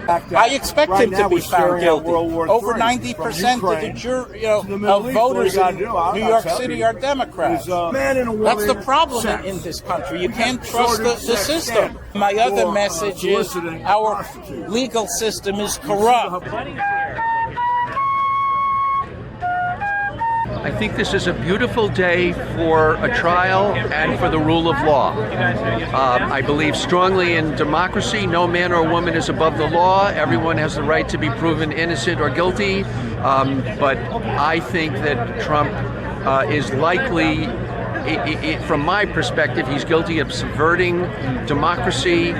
I expect him to be found guilty. Over 90% of the jury, of voters in New York City are Democrats. That's the problem in this country. You can't trust the system. My other message is our legal system is corrupt. I think this is a beautiful day for a trial and for the rule of law. I believe strongly in democracy. No man or woman is above the law. Everyone has the right to be proven innocent or guilty. But I think that Trump is likely, from my perspective, he's guilty of subverting democracy.